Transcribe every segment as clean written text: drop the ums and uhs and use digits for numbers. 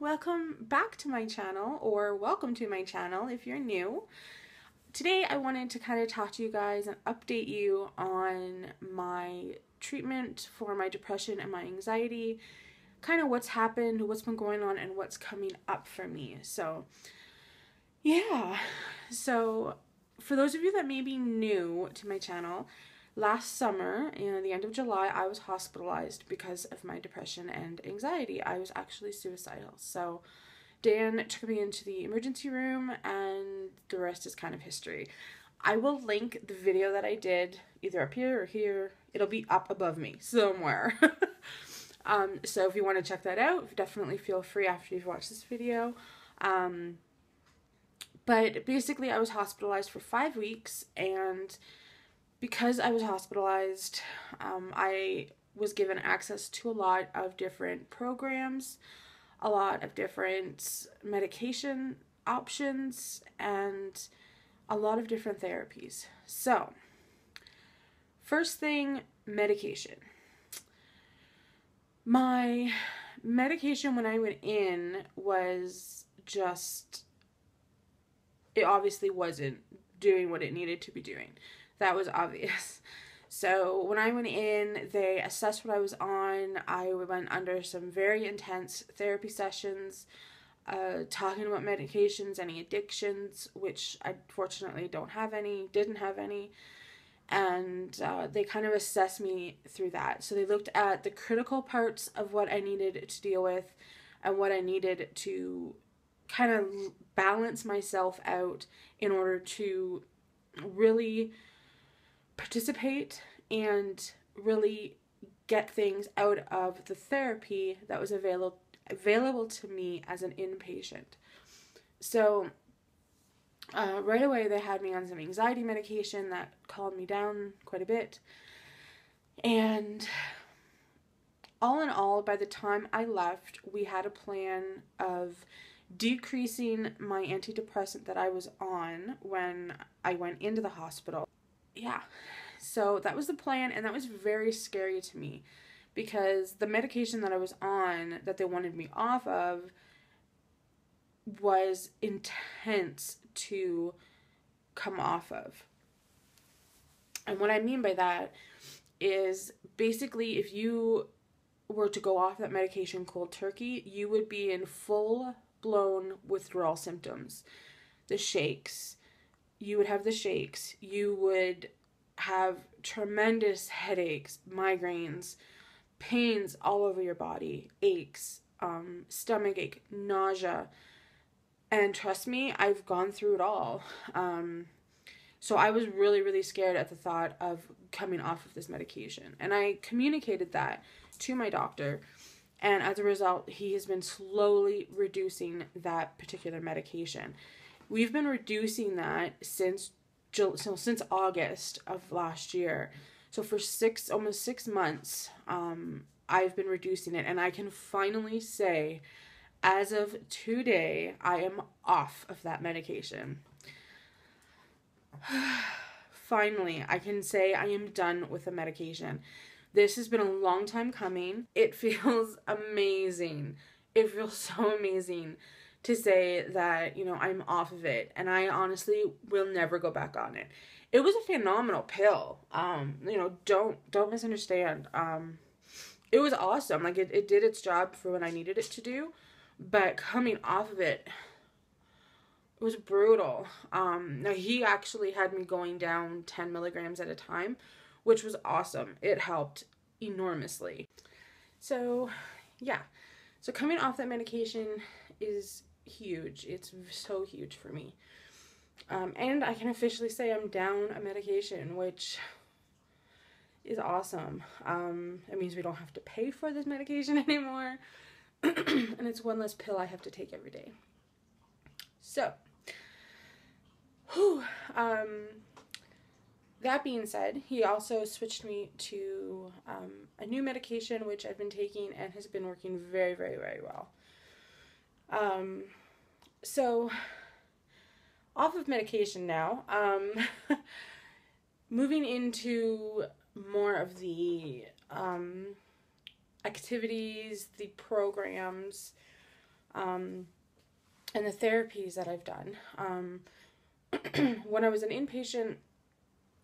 welcome back to my channel, or welcome to my channel if you're new. Today I wanted to kind of talk to you guys and update you on my treatment for my depression and my anxiety, kind of what's happened, what's been going on, and what's coming up for me. So for those of you that may be new to my channel, last summer, the end of July, I was hospitalized because of my depression and anxiety. I was actually suicidal. So Dan took me into the emergency room and the rest is kind of history. I will link the video that I did either up here or here. It'll be up above me somewhere. So if you want to check that out, definitely feel free after you've watched this video. But basically I was hospitalized for 5 weeks, and because I was hospitalized, I was given access to a lot of different programs, a lot of different medication options, and a lot of different therapies. So, first thing, medication. My medication when I went in was just, it obviously wasn't doing what it needed to be doing. That was obvious. So when I went in, they assessed what I was on. I went under some very intense therapy sessions, talking about medications, any addictions, which I fortunately don't have any, didn't have any. And they kind of assessed me through that. So they looked at the critical parts of what I needed to deal with and what I needed to kind of balance myself out in order to really participate and really get things out of the therapy that was available to me as an inpatient. So right away they had me on some anxiety medication that calmed me down quite a bit. And all in all, by the time I left, we had a plan of decreasing my antidepressant that I was on when I went into the hospital. Yeah, so that was the plan, and that was very scary to me because the medication that I was on that they wanted me off of was intense to come off of. And what I mean by that is basically if you were to go off that medication cold turkey, you would be in full-blown withdrawal symptoms. The shakes. You would have the shakes. You would have tremendous headaches, migraines, pains all over your body, aches, stomach ache, nausea. And trust me, I've gone through it all. So I was really, really scared at the thought of coming off of this medication. And I communicated that to my doctor. And as a result, he has been slowly reducing that particular medication. We've been reducing that since August of last year. So for almost 6 months, I've been reducing it. And I can finally say, as of today, I am off of that medication. Finally, I can say I am done with the medication. This has been a long time coming. It feels amazing. It feels so amazing to say that, I'm off of it, and I honestly will never go back on it. It was a phenomenal pill. Don't misunderstand. It was awesome. Like it did its job for what I needed it to do, but coming off of it was brutal. Now he actually had me going down 10 milligrams at a time, which was awesome. It helped enormously. So yeah, so coming off that medication is huge. It's so huge for me. And I can officially say I'm down a medication, which is awesome. It means we don't have to pay for this medication anymore. And it's one less pill I have to take every day. So, that being said, he also switched me to a new medication, which I've been taking and has been working very, very, very well. So, off of medication now, moving into more of the activities, the programs, and the therapies that I've done. When I was an inpatient,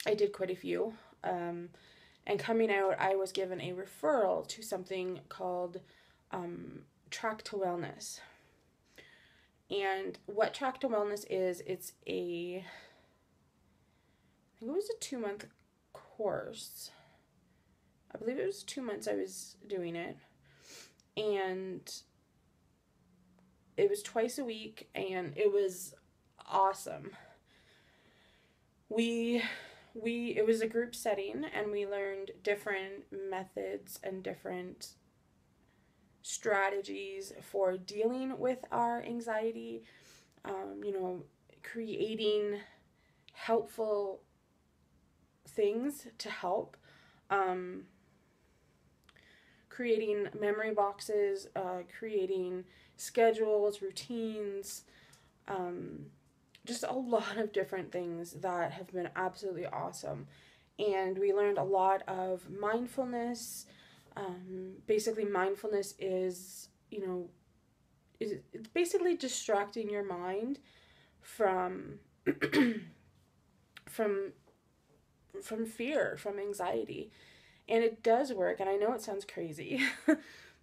I did quite a few. And coming out, I was given a referral to something called Track to Wellness. And what Track to Wellness is, it's I think it was a 2-month course. I believe it was 2 months I was doing it. And it was twice a week, and it was awesome. It was a group setting, and we learned different methods and different strategies for dealing with our anxiety, creating helpful things to help, creating memory boxes, creating schedules, routines, just a lot of different things that have been absolutely awesome. And we learned a lot of mindfulness. Basically, mindfulness is, it's basically distracting your mind from from fear, from anxiety. And it does work, and I know it sounds crazy,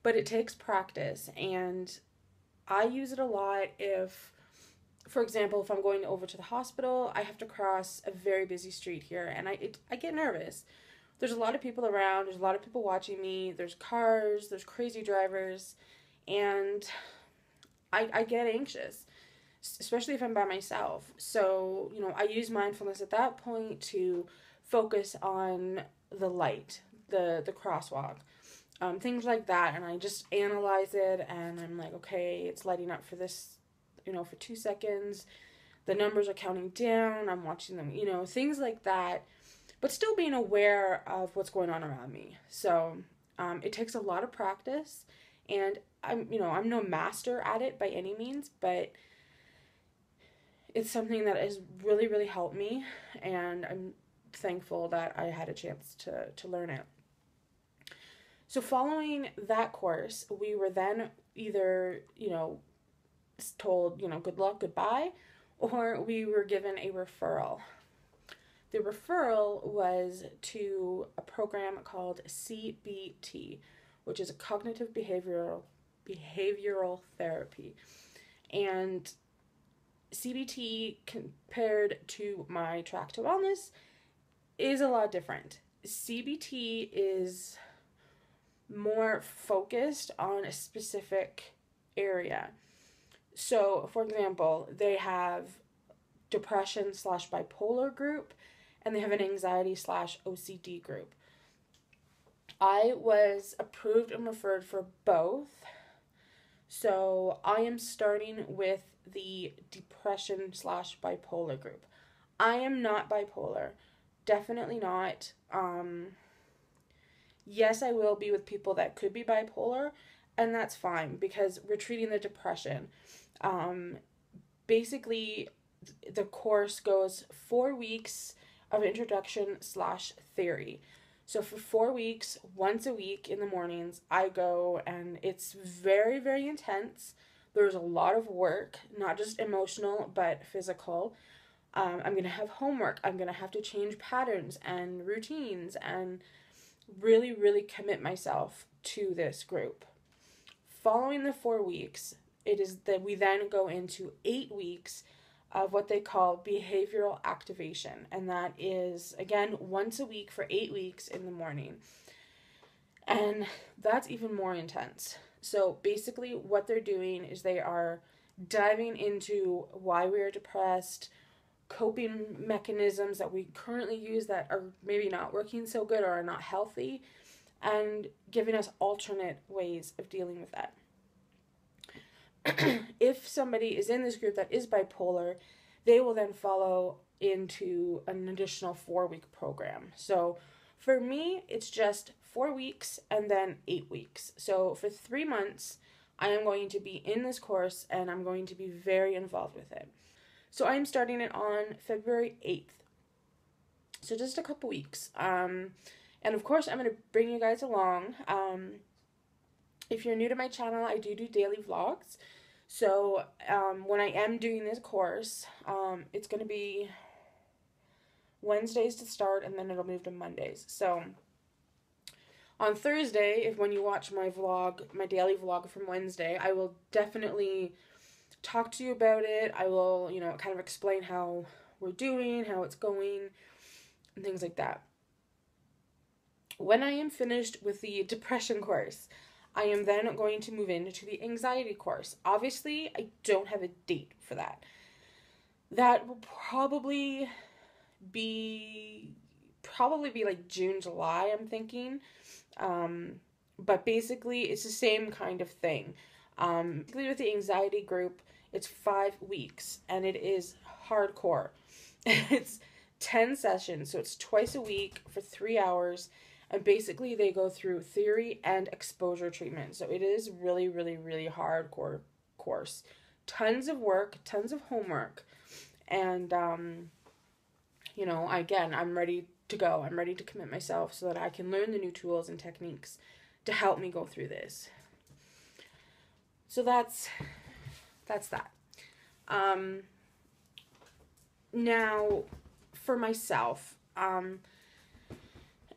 but it takes practice. And I use it a lot if, for example, if I'm going over to the hospital, I have to cross a very busy street here, and I get nervous. There's a lot of people around, there's a lot of people watching me, there's cars, there's crazy drivers, and I get anxious, especially if I'm by myself. So, I use mindfulness at that point to focus on the light, the crosswalk, things like that, and I just analyze it, and I'm like, okay, it's lighting up for this, for 2 seconds, the numbers are counting down, I'm watching them, things like that, but still being aware of what's going on around me. So it takes a lot of practice, and I'm no master at it by any means, but it's something that has really, really helped me, and I'm thankful that I had a chance to learn it. So following that course, we were then either, told, good luck, goodbye, or we were given a referral. The referral was to a program called CBT, which is a cognitive behavioral therapy. And CBT, compared to my Track to Wellness, is a lot different. CBT is more focused on a specific area. So, for example, they have depression/bipolar group, and they have an anxiety/OCD group. I was approved and referred for both. So I am starting with the depression/bipolar group. I am not bipolar. Definitely not. Yes, I will be with people that could be bipolar, and that's fine because we're treating the depression. Basically, the course goes 4 weeks of introduction/theory. So for 4 weeks, once a week in the mornings, I go, and it's very, very intense. There's a lot of work, not just emotional, but physical. I'm going to have homework. I'm going to have to change patterns and routines and really, really commit myself to this group. Following the 4 weeks, it is that we then go into 8 weeks of what they call behavioral activation. And that is, again, once a week for 8 weeks in the morning. And that's even more intense. So basically what they're doing is they are diving into why we are depressed, coping mechanisms that we currently use that are maybe not working so good or are not healthy, and giving us alternate ways of dealing with that. If somebody is in this group that is bipolar, they will then follow into an additional 4-week program. So for me, it's just 4 weeks and then 8 weeks. So for 3 months, I am going to be in this course, and I'm going to be very involved with it. So I'm starting it on February 8th. So just a couple weeks. And of course, I'm going to bring you guys along. If you're new to my channel, I do daily vlogs. So when I am doing this course, it's going to be Wednesdays to start, and then it'll move to Mondays. So on Thursday, if when you watch my vlog, my daily vlog from Wednesday, I will definitely talk to you about it. I will, kind of explain how we're doing, how it's going, and things like that. When I am finished with the depression course, I am then going to move into the anxiety course. Obviously, I don't have a date for that. That will probably be like June, July, I'm thinking. But basically, it's the same kind of thing. Basically, with the anxiety group, it's 5 weeks, and it is hardcore. It's 10 sessions, so it's twice a week for 3 hours, and basically they go through theory and exposure treatment. So it is really, really, really hardcore course. Tons of work, tons of homework, and again, I'm ready to go. I'm ready to commit myself so that I can learn the new tools and techniques to help me go through this. So that's that. Now, for myself,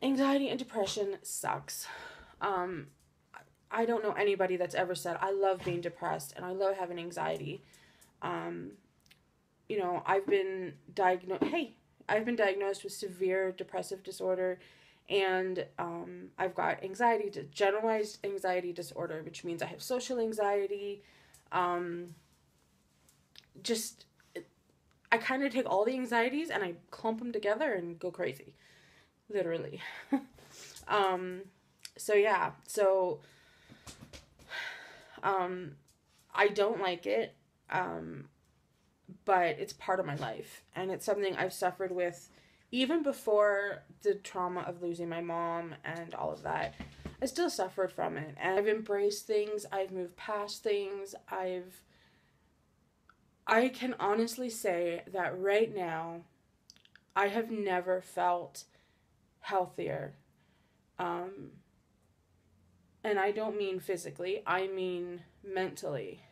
anxiety and depression sucks. I don't know anybody that's ever said, I love being depressed and I love having anxiety. I've been diagnosed with severe depressive disorder, and I've got generalized anxiety disorder, which means I have social anxiety. I kind of take all the anxieties and I clump them together and go crazy, literally. I don't like it, but it's part of my life, and it's something I've suffered with even before the trauma of losing my mom and all of that. I still suffered from it, and I've embraced things, I've moved past things, I can honestly say that right now, I have never felt healthier. And I don't mean physically, I mean mentally.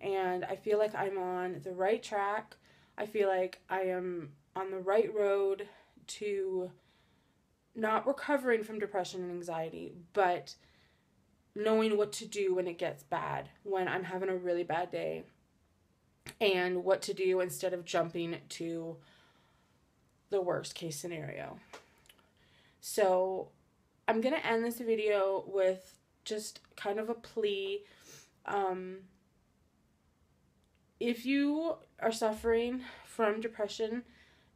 And I feel like I'm on the right track. I feel like I am on the right road to not recovering from depression and anxiety, but knowing what to do when it gets bad, when I'm having a really bad day, and what to do instead of jumping to the worst case scenario. So I'm going to end this video with just kind of a plea. If you are suffering from depression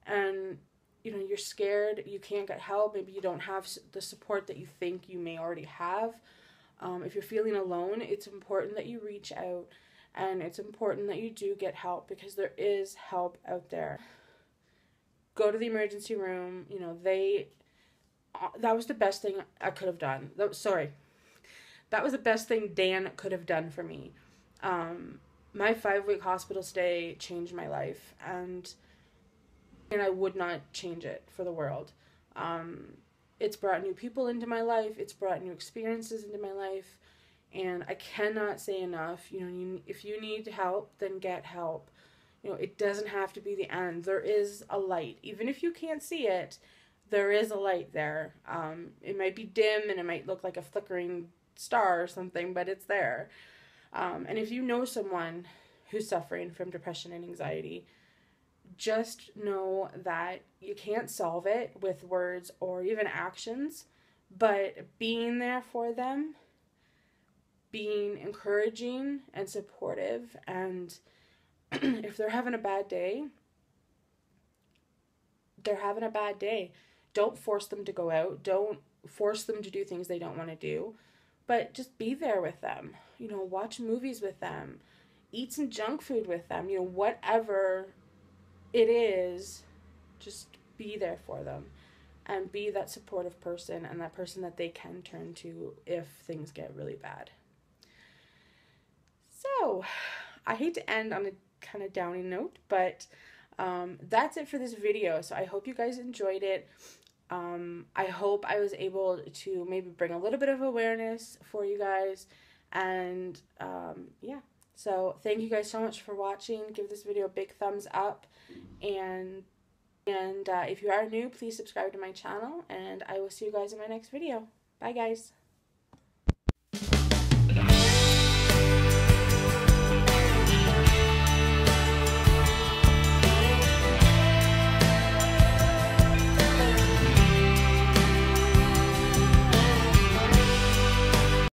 and you're scared, you can't get help, maybe you don't have the support that you think you may already have, if you're feeling alone, it's important that you reach out, and it's important that you do get help, because there is help out there. Go to the emergency room. That was the best thing I could have done. That was the best thing Dan could have done for me. My 5-week hospital stay changed my life, and I would not change it for the world. It's brought new people into my life. It's brought new experiences into my life. And I cannot say enough, if you need help, then get help. It doesn't have to be the end. There is a light. Even if you can't see it, there is a light there. It might be dim and it might look like a flickering star or something, but it's there. And if you know someone who's suffering from depression and anxiety, just know that you can't solve it with words or even actions, but being there for them, being encouraging and supportive, and if they're having a bad day, they're having a bad day. Don't force them to go out. Don't force them to do things they don't want to do, but just be there with them. Watch movies with them, eat some junk food with them, whatever it is, just be there for them and be that supportive person and that person that they can turn to if things get really bad. So, I hate to end on a kind of downy note, but that's it for this video. So I hope you guys enjoyed it. I hope I was able to maybe bring a little bit of awareness for you guys. And yeah, So thank you guys so much for watching. Give this video a big thumbs up, and if you are new, please subscribe to my channel, and I will see you guys in my next video. Bye guys.